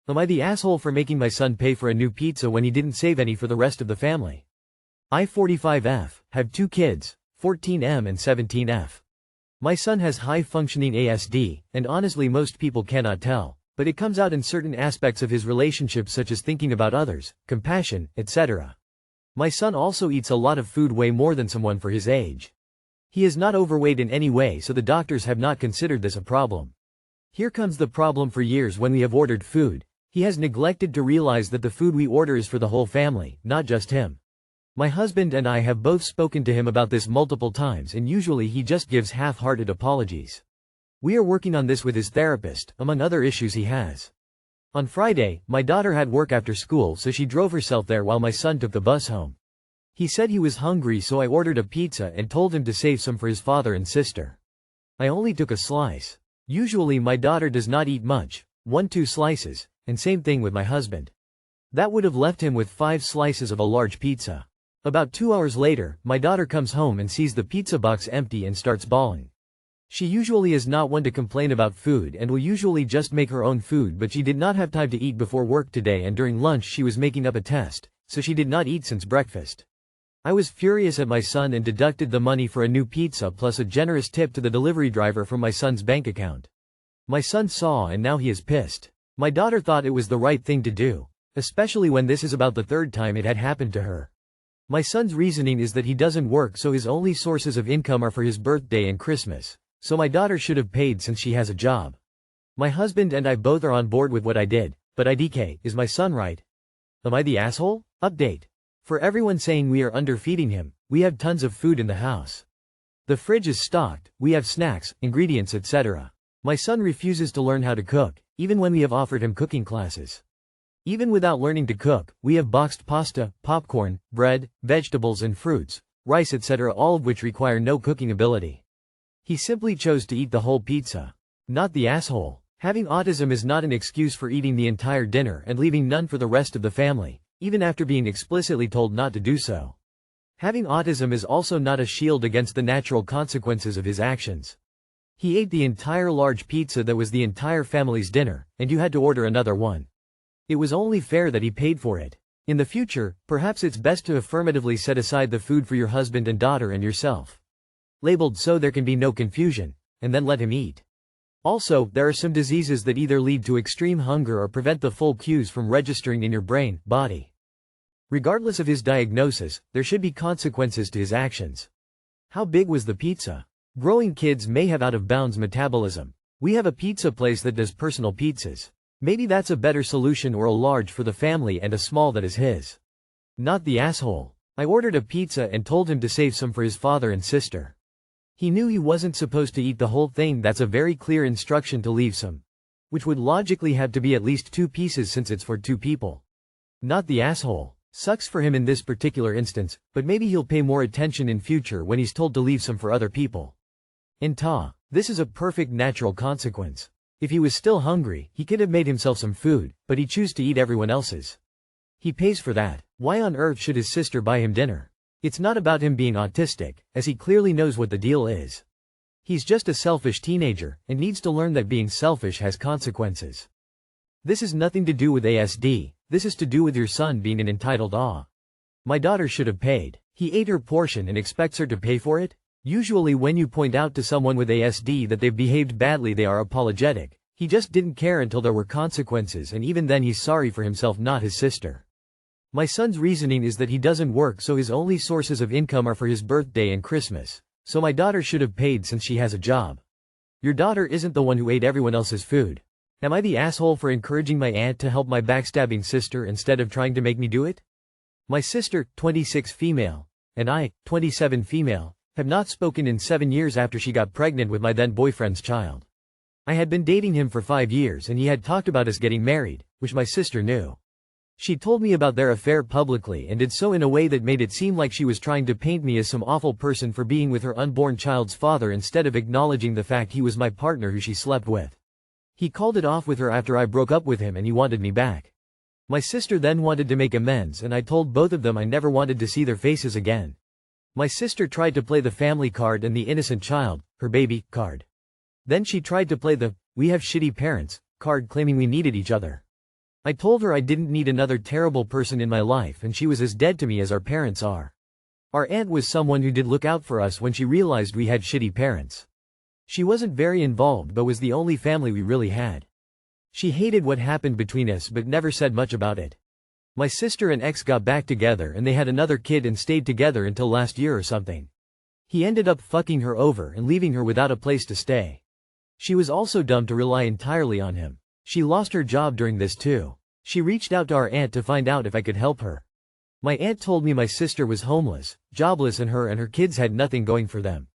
Am I the asshole for making my son pay for a new pizza when he didn't save any for the rest of the family? I 45F, have 2 kids, 14M and 17F. My son has high-functioning ASD, and honestly most people cannot tell, but it comes out in certain aspects of his relationships such as thinking about others, compassion, etc. My son also eats a lot of food, way more than someone for his age. He is not overweight in any way, so the doctors have not considered this a problem. Here comes the problem: for years when we have ordered food, he has neglected to realize that the food we order is for the whole family, not just him. My husband and I have both spoken to him about this multiple times, and usually he just gives half-hearted apologies. We are working on this with his therapist, among other issues he has. On Friday, my daughter had work after school, so she drove herself there while my son took the bus home. He said he was hungry, so I ordered a pizza and told him to save some for his father and sister. I only took a slice. Usually my daughter does not eat much, 1-2 slices, and same thing with my husband. That would have left him with 5 slices of a large pizza. About 2 hours later, my daughter comes home and sees the pizza box empty and starts bawling. She usually is not one to complain about food and will usually just make her own food, but she did not have time to eat before work today, and during lunch she was making up a test, so she did not eat since breakfast. I was furious at my son and deducted the money for a new pizza plus a generous tip to the delivery driver from my son's bank account. My son saw and now he is pissed. My daughter thought it was the right thing to do, especially when this is about the 3rd time it had happened to her. My son's reasoning is that he doesn't work, so his only sources of income are for his birthday and Christmas, so my daughter should have paid since she has a job. My husband and I both are on board with what I did, but IDK, is my son right? Am I the asshole? Update. For everyone saying we are underfeeding him, we have tons of food in the house. The fridge is stocked, we have snacks, ingredients, etc. My son refuses to learn how to cook, even when we have offered him cooking classes. Even without learning to cook, we have boxed pasta, popcorn, bread, vegetables and fruits, rice, etc., all of which require no cooking ability. He simply chose to eat the whole pizza. Not the asshole. Having autism is not an excuse for eating the entire dinner and leaving none for the rest of the family, even after being explicitly told not to do so. Having autism is also not a shield against the natural consequences of his actions. He ate the entire large pizza that was the entire family's dinner, and you had to order another one. It was only fair that he paid for it. In the future, perhaps it's best to affirmatively set aside the food for your husband and daughter and yourself. Labeled so there can be no confusion, and then let him eat. Also, there are some diseases that either lead to extreme hunger or prevent the full cues from registering in your brain, body. Regardless of his diagnosis, there should be consequences to his actions. How big was the pizza? Growing kids may have out-of-bounds metabolism. We have a pizza place that does personal pizzas. Maybe that's a better solution, or a large for the family and a small that is his. Not the asshole. I ordered a pizza and told him to save some for his father and sister. He knew he wasn't supposed to eat the whole thing. That's a very clear instruction to leave some, which would logically have to be at least 2 pieces since it's for 2 people. Not the asshole. Sucks for him in this particular instance, but maybe he'll pay more attention in future when he's told to leave some for other people. This is a perfect natural consequence. If he was still hungry, he could have made himself some food, but he chose to eat everyone else's. He pays for that. Why on earth should his sister buy him dinner? It's not about him being autistic, as he clearly knows what the deal is. He's just a selfish teenager, and needs to learn that being selfish has consequences. This is nothing to do with ASD, this is to do with your son being an entitled My daughter should have paid. He ate her portion and expects her to pay for it? Usually when you point out to someone with ASD that they've behaved badly, they are apologetic. He just didn't care until there were consequences, and even then he's sorry for himself, not his sister. My son's reasoning is that he doesn't work, so his only sources of income are for his birthday and Christmas, so my daughter should have paid since she has a job. Your daughter isn't the one who ate everyone else's food. Am I the asshole for encouraging my aunt to help my backstabbing sister instead of trying to make me do it? My sister, 26 female, and I, 27 female, have not spoken in 7 years after she got pregnant with my then boyfriend's child. I had been dating him for 5 years and he had talked about us getting married, which my sister knew. She told me about their affair publicly and did so in a way that made it seem like she was trying to paint me as some awful person for being with her unborn child's father instead of acknowledging the fact he was my partner who she slept with. He called it off with her after I broke up with him and he wanted me back. My sister then wanted to make amends and I told both of them I never wanted to see their faces again. My sister tried to play the family card and the innocent child, her baby, card. Then she tried to play the "we have shitty parents" card, claiming we needed each other. I told her I didn't need another terrible person in my life and she was as dead to me as our parents are. Our aunt was someone who did look out for us when she realized we had shitty parents. She wasn't very involved but was the only family we really had. She hated what happened between us but never said much about it. My sister and ex got back together and they had another kid and stayed together until last year or something. He ended up fucking her over and leaving her without a place to stay. She was also dumb to rely entirely on him. She lost her job during this too. She reached out to our aunt to find out if I could help her. My aunt told me my sister was homeless, jobless and her kids had nothing going for them.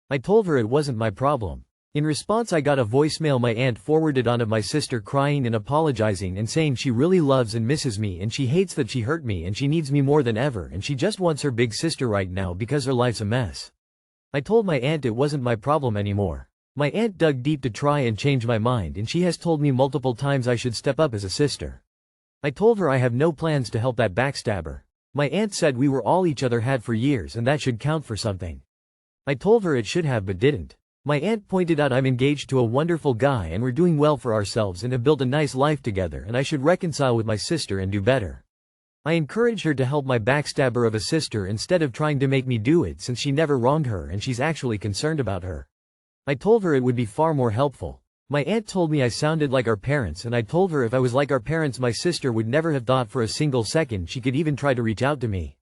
I told her it wasn't my problem. In response I got a voicemail my aunt forwarded on of my sister crying and apologizing and saying she really loves and misses me and she hates that she hurt me and she needs me more than ever and she just wants her big sister right now because her life's a mess. I told my aunt it wasn't my problem anymore. My aunt dug deep to try and change my mind and she has told me multiple times I should step up as a sister. I told her I have no plans to help that backstabber. My aunt said we were all each other had for years and that should count for something. I told her it should have but didn't. My aunt pointed out I'm engaged to a wonderful guy and we're doing well for ourselves and have built a nice life together and I should reconcile with my sister and do better. I encouraged her to help my backstabber of a sister instead of trying to make me do it since she never wronged her and she's actually concerned about her. I told her it would be far more helpful. My aunt told me I sounded like our parents and I told her if I was like our parents my sister would never have thought for a single second she could even try to reach out to me.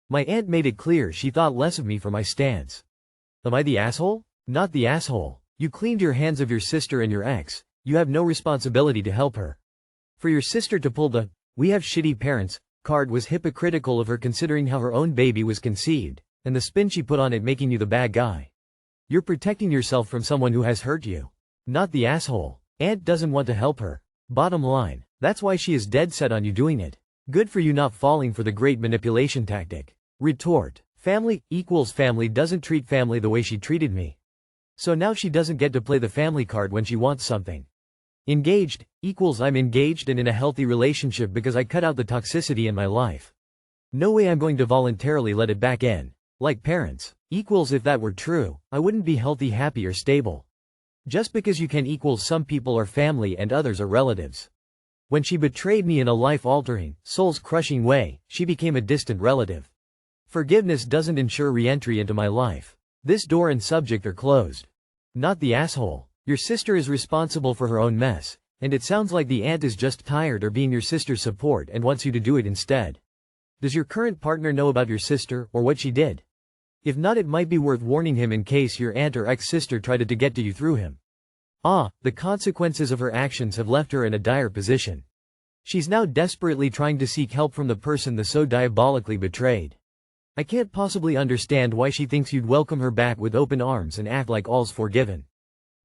My aunt made it clear she thought less of me for my stance. Am I the asshole? Not the asshole. You cleaned your hands of your sister and your ex. You have no responsibility to help her. For your sister to pull the "we have shitty parents" card was hypocritical of her considering how her own baby was conceived, and the spin she put on it making you the bad guy. You're protecting yourself from someone who has hurt you. Not the asshole. Aunt doesn't want to help her. Bottom line, that's why she is dead set on you doing it. Good for you not falling for the great manipulation tactic. Retort. Family equals family doesn't treat family the way she treated me. So now she doesn't get to play the family card when she wants something. Engaged equals I'm engaged and in a healthy relationship because I cut out the toxicity in my life. No way I'm going to voluntarily let it back in. Like parents equals if that were true, I wouldn't be healthy, happy or stable. Just because you can equals some people are family and others are relatives. When she betrayed me in a life-altering, soul-crushing way, she became a distant relative. Forgiveness doesn't ensure re-entry into my life. This door and subject are closed. Not the asshole. Your sister is responsible for her own mess, and it sounds like the aunt is just tired of being your sister's support and wants you to do it instead. Does your current partner know about your sister or what she did? If not, it might be worth warning him in case your aunt or ex-sister tried to get to you through him. The consequences of her actions have left her in a dire position. She's now desperately trying to seek help from the person that so diabolically betrayed. I can't possibly understand why she thinks you'd welcome her back with open arms and act like all's forgiven.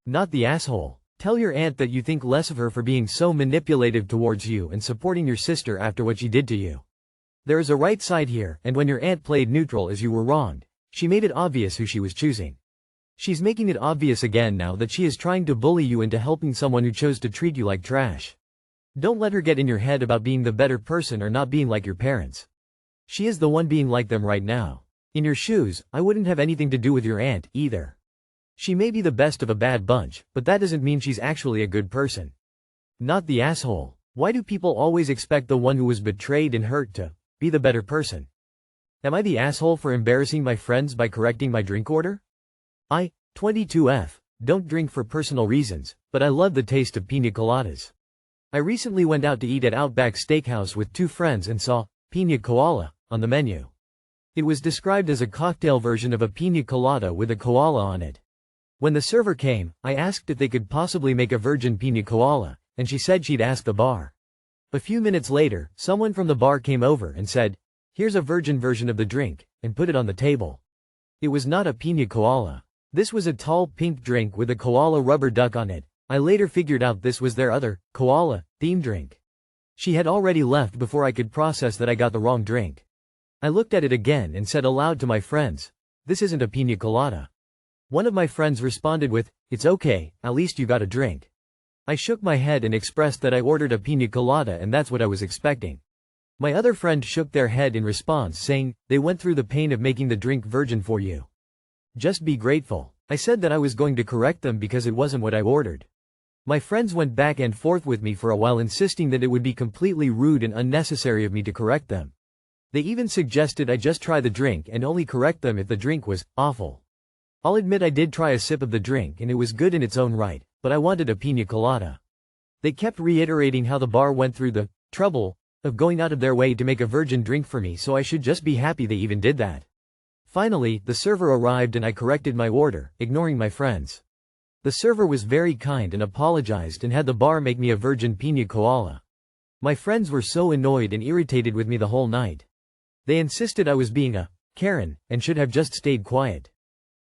Not the asshole. Tell your aunt that you think less of her for being so manipulative towards you and supporting your sister after what she did to you. There is a right side here, and when your aunt played neutral as you were wronged, she made it obvious who she was choosing. She's making it obvious again now that she is trying to bully you into helping someone who chose to treat you like trash. Don't let her get in your head about being the better person or not being like your parents. She is the one being like them right now. In your shoes, I wouldn't have anything to do with your aunt, either. She may be the best of a bad bunch, but that doesn't mean she's actually a good person. Not the asshole. Why do people always expect the one who was betrayed and hurt to be the better person? Am I the asshole for embarrassing my friends by correcting my drink order? 22F, don't drink for personal reasons, but I love the taste of piña coladas. I recently went out to eat at Outback Steakhouse with 2 friends and saw piña koala on the menu. It was described as a cocktail version of a piña colada with a koala on it. When the server came, I asked if they could possibly make a virgin piña koala, and she said she'd ask the bar. A few minutes later, someone from the bar came over and said, "Here's a virgin version of the drink," and put it on the table. It was not a piña koala. This was a tall pink drink with a koala rubber duck on it. I later figured out this was their other, koala-themed drink. She had already left before I could process that I got the wrong drink. I looked at it again and said aloud to my friends, "This isn't a piña colada." One of my friends responded with, "It's okay, at least you got a drink." I shook my head and expressed that I ordered a piña colada and that's what I was expecting. My other friend shook their head in response saying, "They went through the pain of making the drink virgin for you. Just be grateful." I said that I was going to correct them because it wasn't what I ordered. My friends went back and forth with me for a while, insisting that it would be completely rude and unnecessary of me to correct them. They even suggested I just try the drink and only correct them if the drink was awful. I'll admit I did try a sip of the drink and it was good in its own right, but I wanted a piña colada. They kept reiterating how the bar went through the trouble of going out of their way to make a virgin drink for me, so I should just be happy they even did that. Finally, the server arrived and I corrected my order, ignoring my friends. The server was very kind and apologized and had the bar make me a virgin piña colada. My friends were so annoyed and irritated with me the whole night. They insisted I was being a Karen and should have just stayed quiet.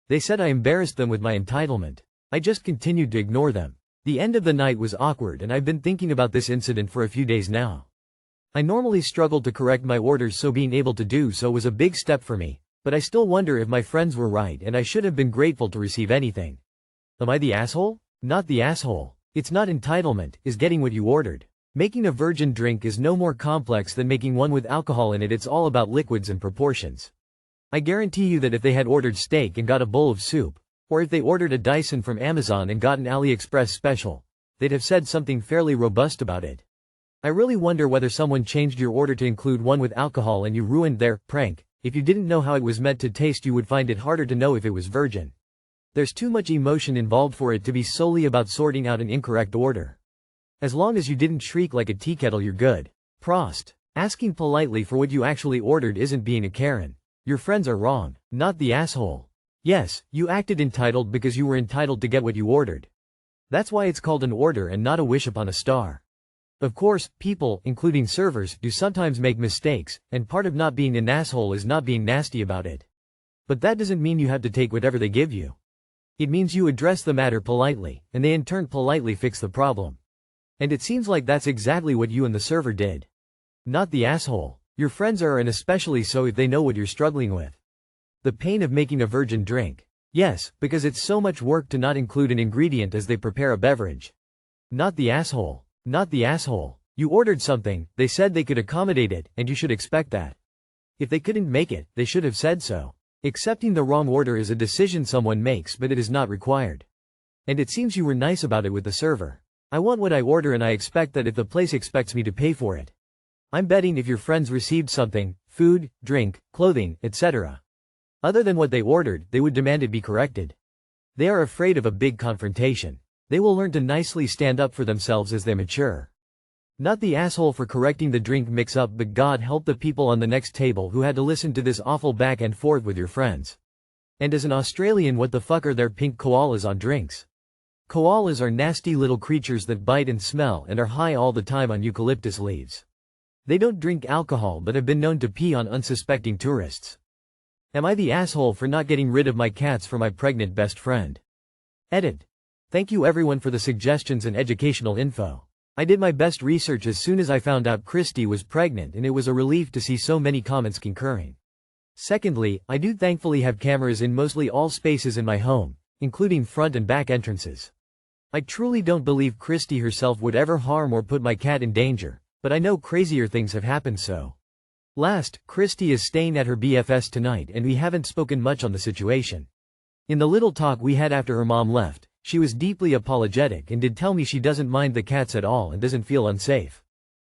They said I embarrassed them with my entitlement. I just continued to ignore them. The end of the night was awkward and I've been thinking about this incident for a few days now. I normally struggle to correct my orders, so being able to do so was a big step for me, but I still wonder if my friends were right and I should have been grateful to receive anything. Am I the asshole? Not the asshole. It's not entitlement, it's getting what you ordered. Making a virgin drink is no more complex than making one with alcohol in it. It's all about liquids and proportions. I guarantee you that if they had ordered steak and got a bowl of soup, or if they ordered a Dyson from Amazon and got an AliExpress special, they'd have said something fairly robust about it. I really wonder whether someone changed your order to include one with alcohol and you ruined their prank. If you didn't know how it was meant to taste, you would find it harder to know if it was virgin. There's too much emotion involved for it to be solely about sorting out an incorrect order. As long as you didn't shriek like a tea kettle, you're good. Prost. Asking politely for what you actually ordered isn't being a Karen. Your friends are wrong, not the asshole. Yes, you acted entitled because you were entitled to get what you ordered. That's why it's called an order and not a wish upon a star. Of course, people, including servers, do sometimes make mistakes, and part of not being an asshole is not being nasty about it. But that doesn't mean you have to take whatever they give you. It means you address the matter politely, and they in turn politely fix the problem. And it seems like that's exactly what you and the server did. Not the asshole. Your friends are, and especially so if they know what you're struggling with. The pain of making a virgin drink. Yes, because it's so much work to not include an ingredient as they prepare a beverage. Not the asshole. Not the asshole. You ordered something, they said they could accommodate it, and you should expect that. If they couldn't make it, they should have said so. Accepting the wrong order is a decision someone makes, but it is not required. And it seems you were nice about it with the server. I want what I order and I expect that if the place expects me to pay for it. I'm betting if your friends received something, food, drink, clothing, etc., other than what they ordered, they would demand it be corrected. They are afraid of a big confrontation. They will learn to nicely stand up for themselves as they mature. Not the asshole for correcting the drink mix-up, but God help the people on the next table who had to listen to this awful back and forth with your friends. And as an Australian, what the fuck are there pink koalas on drinks? Koalas are nasty little creatures that bite and smell and are high all the time on eucalyptus leaves. They don't drink alcohol but have been known to pee on unsuspecting tourists. Am I the asshole for not getting rid of my cats for my pregnant best friend? Edit. Thank you everyone for the suggestions and educational info. I did my best research as soon as I found out Christy was pregnant, and it was a relief to see so many comments concurring. Secondly, I do thankfully have cameras in mostly all spaces in my home, including front and back entrances. I truly don't believe Christy herself would ever harm or put my cat in danger, but I know crazier things have happened. So. Last, Christy is staying at her BFS tonight and we haven't spoken much on the situation. In the little talk we had after her mom left, she was deeply apologetic and did tell me she doesn't mind the cats at all and doesn't feel unsafe.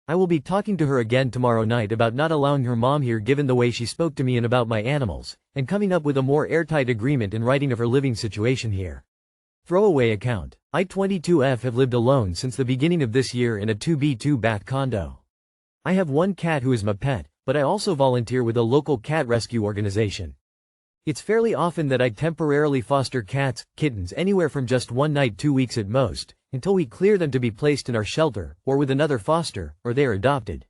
I will be talking to her again tomorrow night about not allowing her mom here given the way she spoke to me and about my animals, and coming up with a more airtight agreement in writing of her living situation here. Throwaway account. I 22F have lived alone since the beginning of this year in a 2B2 condo. I have one cat who is my pet, but I also volunteer with a local cat rescue organization. It's fairly often that I temporarily foster cats, kittens, anywhere from just 1 night 2 weeks at most, until we clear them to be placed in our shelter, or with another foster, or they are adopted.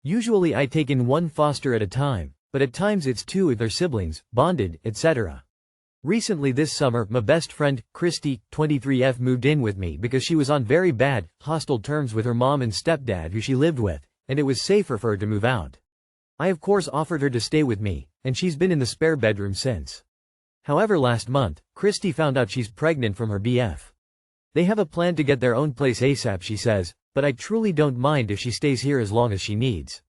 Usually I take in 1 foster at a time, but at times it's 2 if they're siblings, bonded, etc. Recently this summer, my best friend, Christy, 23F, moved in with me because she was on very bad, hostile terms with her mom and stepdad who she lived with, and it was safer for her to move out. I of course offered her to stay with me, and she's been in the spare bedroom since. However, last month, Christy found out she's pregnant from her BF. They have a plan to get their own place ASAP, she says, but I truly don't mind if she stays here as long as she needs.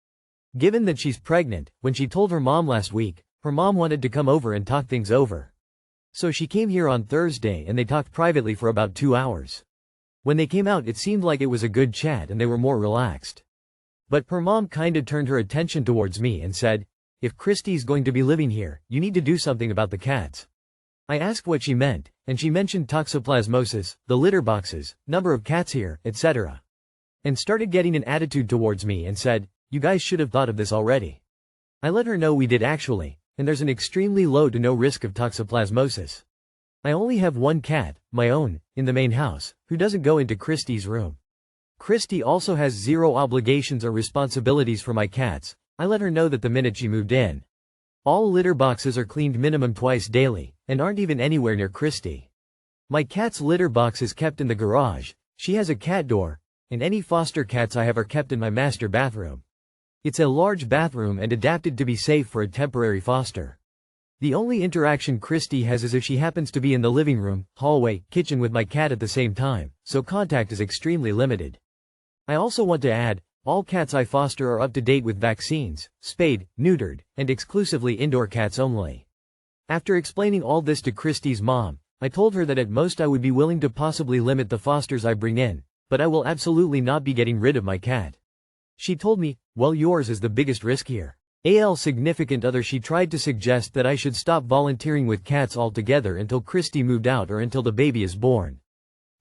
Given that she's pregnant, when she told her mom last week, her mom wanted to come over and talk things over. So she came here on Thursday and they talked privately for about 2 hours. When they came out it seemed like it was a good chat and they were more relaxed. But her mom kinda turned her attention towards me and said, "If Christy's going to be living here, you need to do something about the cats." I asked what she meant, and she mentioned toxoplasmosis, the litter boxes, number of cats here, etc. And started getting an attitude towards me and said, "You guys should have thought of this already." I let her know we did actually, and there's an extremely low to no risk of toxoplasmosis. I only have one cat, my own, in the main house, who doesn't go into Christy's room. Christy also has zero obligations or responsibilities for my cats. I let her know that the minute she moved in. All litter boxes are cleaned minimum twice daily, and aren't even anywhere near Christy. My cat's litter box is kept in the garage, she has a cat door, and any foster cats I have are kept in my master bathroom. It's a large bathroom and adapted to be safe for a temporary foster. The only interaction Christy has is if she happens to be in the living room, hallway, kitchen with my cat at the same time, so contact is extremely limited. I also want to add, all cats I foster are up to date with vaccines, spayed, neutered, and exclusively indoor cats only. After explaining all this to Christy's mom, I told her that at most I would be willing to possibly limit the fosters I bring in, but I will absolutely not be getting rid of my cat. She told me, "Well, yours is the biggest risk here." Significant other she tried to suggest that I should stop volunteering with cats altogether until Christy moved out or until the baby is born.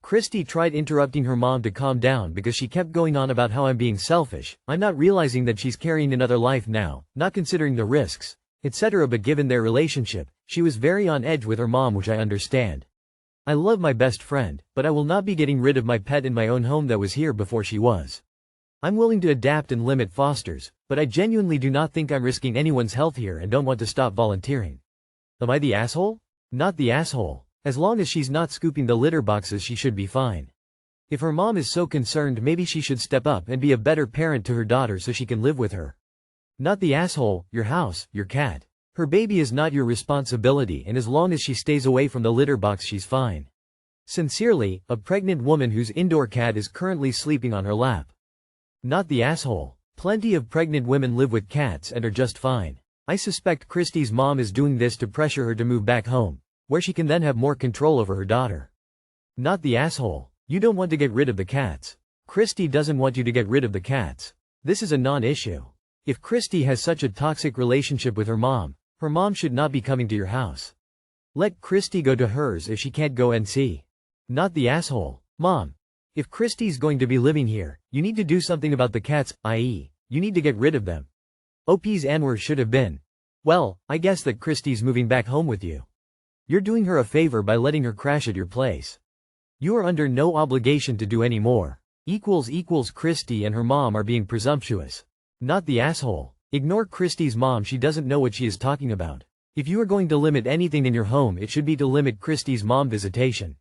Christy tried interrupting her mom to calm down because she kept going on about how I'm being selfish, I'm not realizing that she's carrying another life now, not considering the risks, etc. But given their relationship, she was very on edge with her mom, which I understand. I love my best friend, but I will not be getting rid of my pet in my own home that was here before she was. I'm willing to adapt and limit fosters, but I genuinely do not think I'm risking anyone's health here and don't want to stop volunteering. Am I the asshole? Not the asshole. As long as she's not scooping the litter boxes she should be fine. If her mom is so concerned, maybe she should step up and be a better parent to her daughter so she can live with her. Not the asshole, your house, your cat. Her baby is not your responsibility, and as long as she stays away from the litter box she's fine. Sincerely, a pregnant woman whose indoor cat is currently sleeping on her lap. Not the asshole. Plenty of pregnant women live with cats and are just fine. I suspect Christy's mom is doing this to pressure her to move back home, where she can then have more control over her daughter. Not the asshole. You don't want to get rid of the cats. Christy doesn't want you to get rid of the cats. This is a non-issue. If Christy has such a toxic relationship with her mom should not be coming to your house. Let Christy go to hers if she can't go and see. Not the asshole. Mom. If Christy's going to be living here, you need to do something about the cats, i.e., you need to get rid of them. OP's answer should have been, "Well, I guess that Christy's moving back home with you. You're doing her a favor by letting her crash at your place. You are under no obligation to do any more." Christy and her mom are being presumptuous. Not the asshole. Ignore Christy's mom, she doesn't know what she is talking about. If you are going to limit anything in your home, it should be to limit Christy's mom visitation.